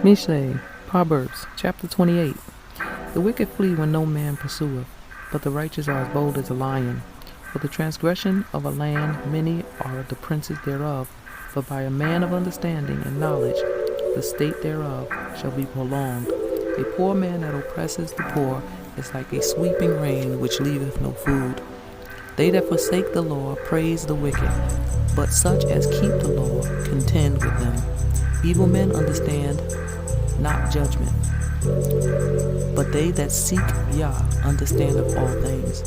Mishlei, Proverbs, chapter 28. The wicked flee when no man pursueth, but the righteous are as bold as a lion. For the transgression of a land many are the princes thereof, but by a man of understanding and knowledge the state thereof shall be prolonged. A poor man that oppresses the poor is like a sweeping rain which leaveth no food. They that forsake the law praise the wicked, but such as keep the law contend with them. Evil men understand not judgment, but they that seek Yah understand of all things.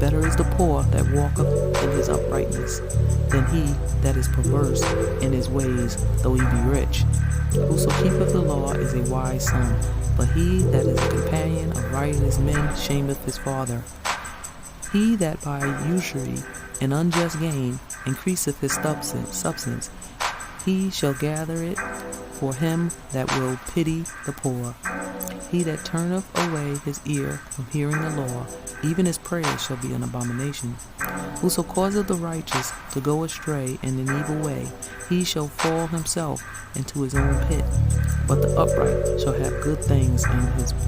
Better is the poor that walketh in his uprightness, than he that is perverse in his ways, though he be rich. Whoso keepeth the law is a wise son, but he that is a companion of riotous men shameth his father. He that by usury and unjust gain increaseth his substance, he shall gather it for him that will pity the poor. He that turneth away his ear from hearing the law, even his prayers shall be an abomination. Whoso causeth the righteous to go astray in an evil way, he shall fall himself into his own pit. But the upright shall have good things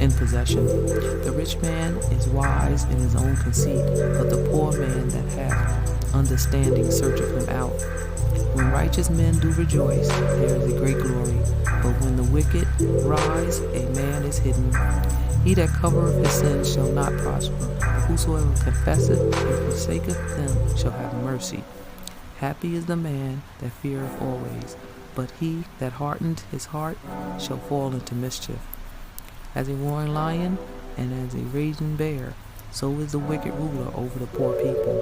in possession. The rich man is wise in his own conceit, but the poor man that hath understanding searcheth him out. When righteous men do rejoice, there is a great glory, but when the wicked rise, a man is hidden. He that covereth his sins shall not prosper, but whosoever confesseth and forsaketh them shall have mercy. Happy is the man that feareth always, but he that hardeneth his heart shall fall into mischief. As a roaring lion and as a raging bear, so is the wicked ruler over the poor people.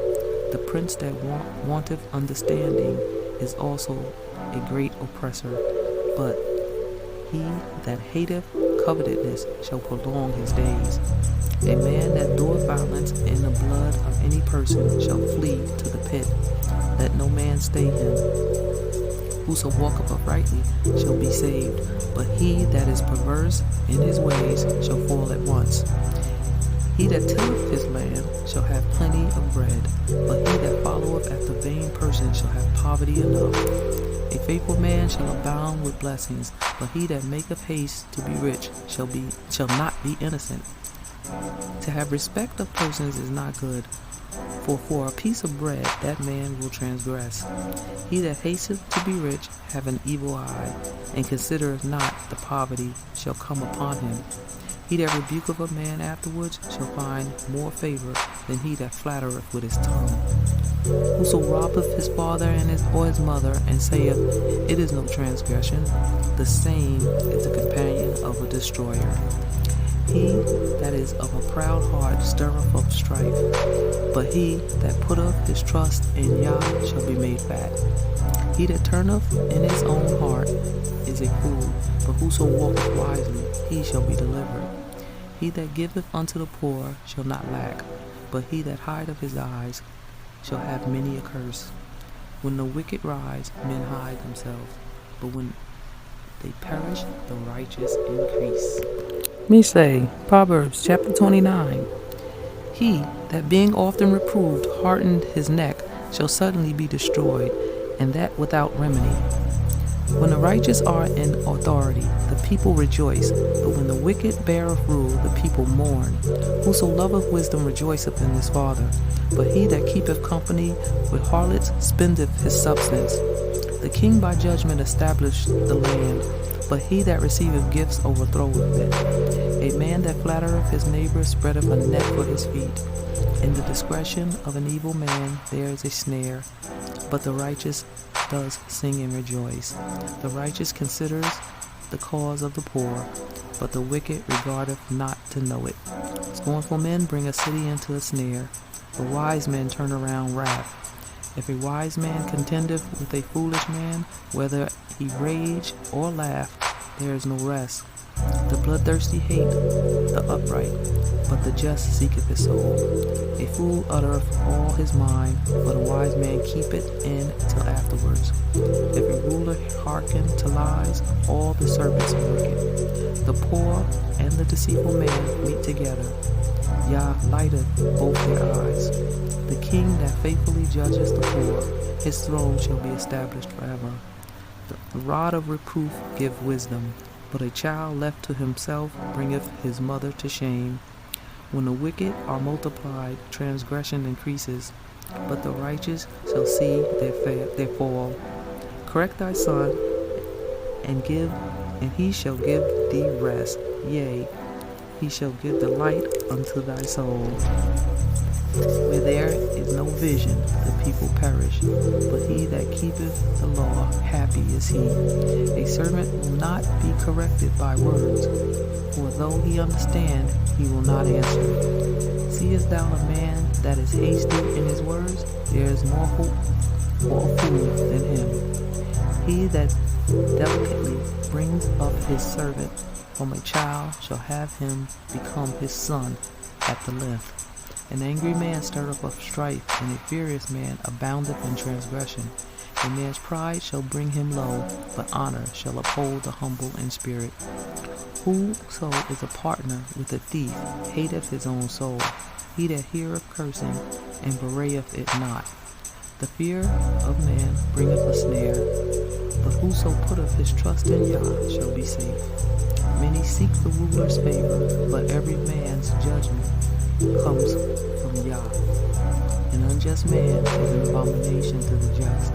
The prince that wanteth understanding is also a great oppressor, but he that hateth covetousness shall prolong his days. A man that doeth violence in the blood of any person shall flee to the pit. Let no man stay him. Whoso walketh uprightly shall be saved, but he that is perverse in his ways shall fall at once. He that tilleth his land shall have plenty of bread, but he that followeth after vain persons shall have poverty enough. A faithful man shall abound with blessings, but he that maketh haste to be rich shall not be innocent. To have respect of persons is not good, for a piece of bread that man will transgress. He that hasteth to be rich have an evil eye, and considereth not the poverty shall come upon him. He that rebuketh a man afterwards shall find more favor than he that flattereth with his tongue. Whoso robbeth his father or his mother, and saith, It is no transgression, the same is the companion of a destroyer. He that is of a proud heart stirreth up strife, but he that putteth his trust in Yah shall be made fat. He that turneth in his own heart is a fool, but whoso walketh wisely, he shall be delivered. He that giveth unto the poor shall not lack, but he that hideth his eyes shall have many a curse. When the wicked rise, men hide themselves, but when they perish, the righteous increase. Mishlei, Proverbs, chapter 29. He that being often reproved hardened his neck shall suddenly be destroyed, and that without remedy. When the righteous are in authority, the people rejoice, but when the wicked beareth rule, the people mourn. Whoso loveth wisdom rejoiceth in his father, but he that keepeth company with harlots spendeth his substance. The king by judgment established the land, but he that receiveth gifts overthroweth it. A man that flattereth his neighbor spreadeth a net for his feet. In the discretion of an evil man there is a snare, but the righteous does sing and rejoice. The righteous considers the cause of the poor, but the wicked regardeth not to know it. Scornful men bring a city into a snare, but wise men turn around wrath. If a wise man contendeth with a foolish man, whether he rage or laugh, there is no rest. The bloodthirsty hate the upright, but the just seeketh his soul. A fool uttereth all his mind, but a wise man keepeth in till afterwards. If a ruler hearken to lies, all the servants are wicked. The poor and the deceitful man meet together. Yah lighteth both their eyes. The king that faithfully judges the poor, his throne shall be established forever. The rod of reproof give wisdom, but a child left to himself bringeth his mother to shame. When the wicked are multiplied, transgression increases, but the righteous shall see their fall. Correct thy son, and he shall give thee rest. Yea, he shall give delight unto thy soul. Where there is no vision, the people perish, but he that keepeth the law, happy is he. A servant will not be corrected by words, for though he understand, he will not answer. Seest thou a man that is hasty in his words? There is more hope for a fool than him. He that delicately brings up his servant from a child shall have him become his son at the length. An angry man stirreth up strife, and a furious man aboundeth in transgression. A man's pride shall bring him low, but honor shall uphold the humble in spirit. Whoso is a partner with a thief hateth his own soul. He that heareth cursing and bewrayeth it not. The fear of man bringeth a snare, but whoso putteth his trust in Yah shall be safe. Many seek the ruler's favor, but every man's judgment comes from Yah. An unjust man is an abomination to the just,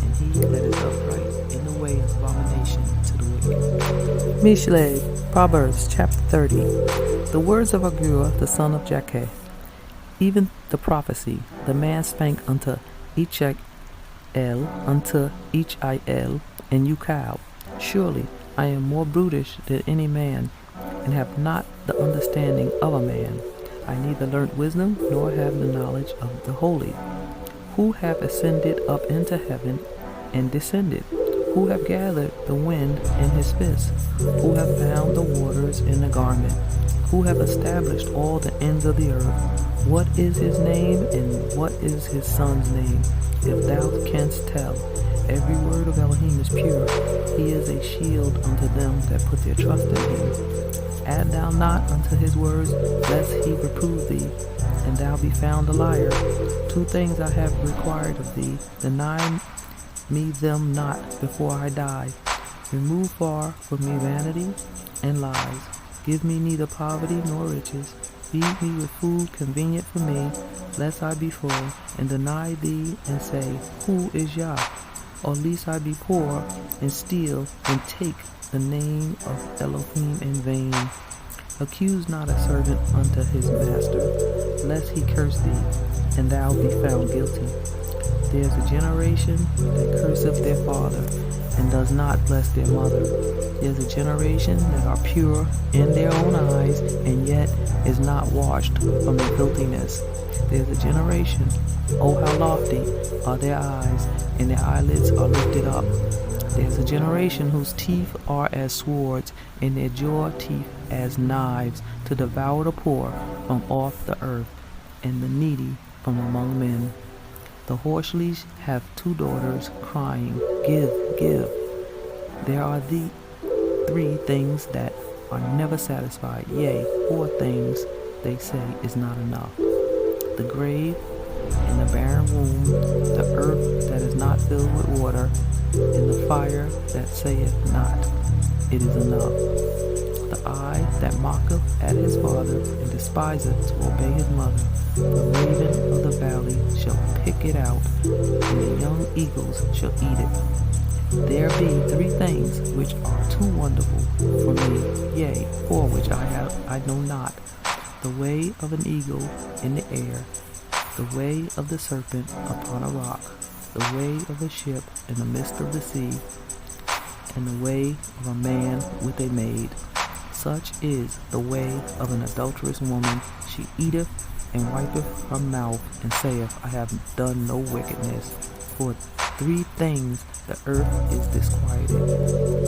and he that is upright in the way is abomination to the wicked. Mishlei, Proverbs chapter 30. The words of Agur, the son of Jakeh, even the prophecy, the man spake unto Ichel, unto Ichel, and Ukal. Surely I am more brutish than any man, and have not the understanding of a man. I neither learnt wisdom, nor have the knowledge of the holy. Who have ascended up into heaven, and descended? Who have gathered the wind in his fist? Who have bound the waters in a garment? Who have established all the ends of the earth? What is his name, and what is his son's name? If thou canst tell, every word of Elohim is pure. He is a shield unto them that put their trust in him. Add thou not unto his words, lest he reprove thee, and thou be found a liar. Two things I have required of thee, deny me them not before I die. Remove far from me vanity and lies. Give me neither poverty nor riches. Feed me with food convenient for me, lest I be full, and deny thee and say, Who is Yah? Or lest I be poor, and steal, and take the name of Elohim in vain. Accuse not a servant unto his master, lest he curse thee, and thou be found guilty. There is a generation that curseth their father, and does not bless their mother. There is a generation that are pure in their own eyes, and yet is not washed from their filthiness. There is a generation, oh how lofty are their eyes, and their eyelids are lifted up. There is a generation whose teeth are as swords, and their jaw teeth as knives, to devour the poor from off the earth, and the needy from among men. The horseleys have two daughters, crying, Give, give. There are the 3 things that are never satisfied, yea, 4 things they say is not enough. The grave and the barren womb, the earth that is not filled with water, and the fire that saith not, It is enough. The eye that mocketh at his father, and despiseth to obey his mother, the raven of the valley shall pick it out, and the young eagles shall eat it. There be 3 things which are too wonderful for me, yea, 4 which I know not. The way of an eagle in the air, the way of the serpent upon a rock, the way of a ship in the midst of the sea, and the way of a man with a maid. Such is the way of an adulterous woman. She eateth and wipeth her mouth, and saith, I have done no wickedness. For 3 things the earth is disquieted,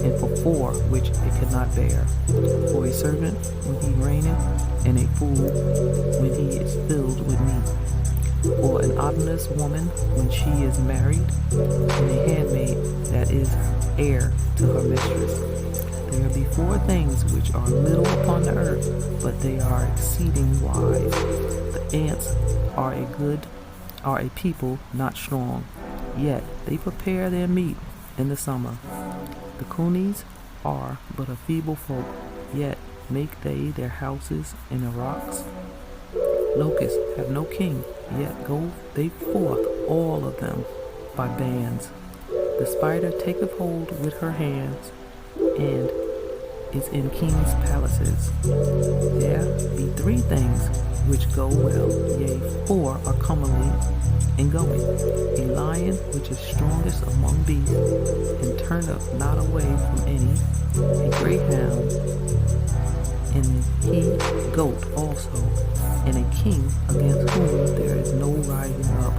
and for 4 which it cannot bear. For a servant when he reigneth, and a fool when he is filled with meat. For an obstinate woman when she is married, and a handmaid that is heir to her mistress. There be 4 things which are little upon the earth, but they are exceeding wise. The ants are a people not strong, yet they prepare their meat in the summer. The conies are but a feeble folk, yet make they their houses in the rocks. Locusts have no king, yet go they forth all of them by bands. The spider taketh hold with her hands, and is in kings' palaces. There be three things which go well, yea, four are commonly in going. A lion which is strongest among beasts, and turneth not away from any. A greyhound, and a he-goat also, and a king against whom there is no rising up.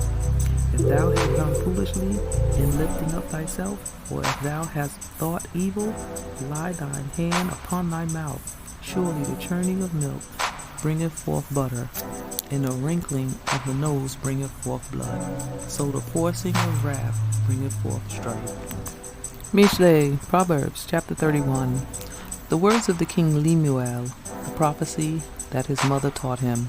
If thou hast done foolishly in lifting up thyself, or if thou hast thought evil, lie thine hand upon thy mouth. Surely the churning of milk bringeth forth butter, and the wrinkling of the nose bringeth forth blood. So the forcing of wrath bringeth forth strife. Mishlei, Proverbs chapter 31. The words of the king Lemuel, the prophecy that his mother taught him.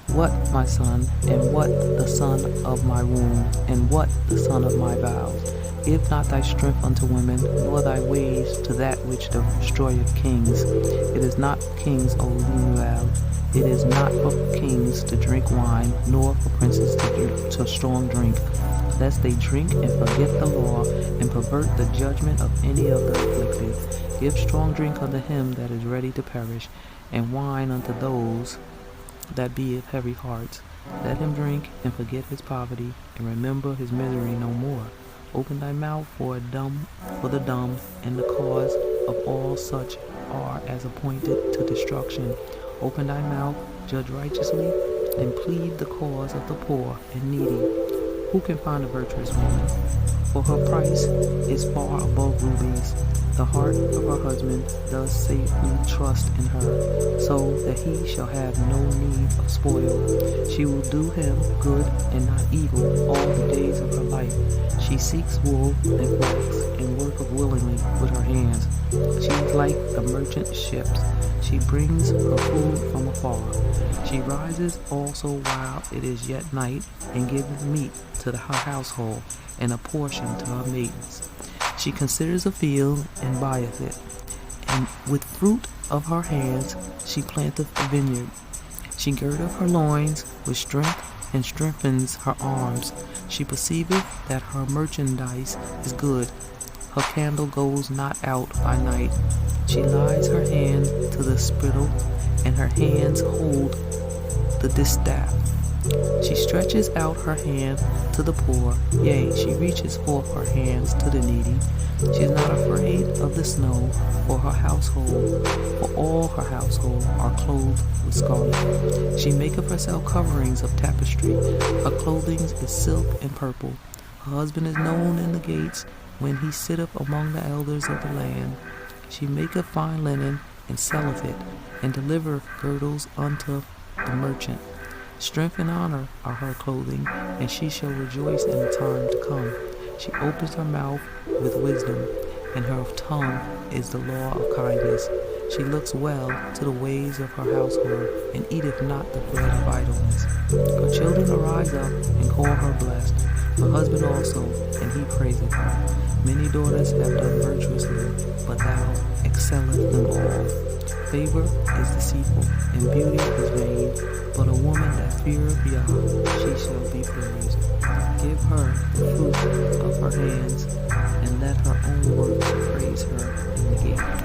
What, my son, and what the son of my womb, and what the son of my vows? Give not thy strength unto women, nor thy ways to that which destroyeth kings. It is not for kings, O Lemuel. It is not for kings to drink wine, nor for princes to strong drink, lest they drink and forget the law, and pervert the judgment of any of the afflicted. Give strong drink unto him that is ready to perish, and wine unto those that be of heavy hearts. Let him drink and forget his poverty, and remember his misery no more. Open thy mouth for the dumb, and the cause of all such are as appointed to destruction. Open thy mouth, judge righteously, and plead the cause of the poor and needy. Who can find a virtuous woman? For her price is far above rubies. The heart of her husband does safely trust in her, so that he shall have no need of spoil. She will do him good and not evil all the days of her life. She seeks wool and flax, and worketh willingly with her hands. She is like the merchant ships. She brings her food from afar. She rises also while it is yet night, and giveth meat to her household, and a portion to her maidens. She considers a field, and buyeth it, and with fruit of her hands she planteth a vineyard. She girdeth her loins with strength, and strengthens her arms. She perceiveth that her merchandise is good. Her candle goes not out by night. She lies her hand to the spittle, and her hands hold the distaff. She stretches out her hand to the poor, yea, she reaches forth her hands to the needy. She is not afraid of the snow for her household, for all her household are clothed with scarlet. She maketh herself coverings of tapestry, her clothing is silk and purple. Her husband is known in the gates, when he sitteth among the elders of the land. She maketh fine linen, and selleth it, and delivereth girdles unto the merchant. Strength and honor are her clothing, and she shall rejoice in the time to come. She opens her mouth with wisdom, and her tongue is the law of kindness. She looks well to the ways of her household, and eateth not the bread of idleness. Her children arise up and call her blessed, her husband also, and he praiseth her. Many daughters have done virtuously, but thou excellest them all. Favor is deceitful, and beauty is vain, but a woman that feareth Yah, she shall be praised. Give her the fruit of her hands, and let her own works praise her in the gate.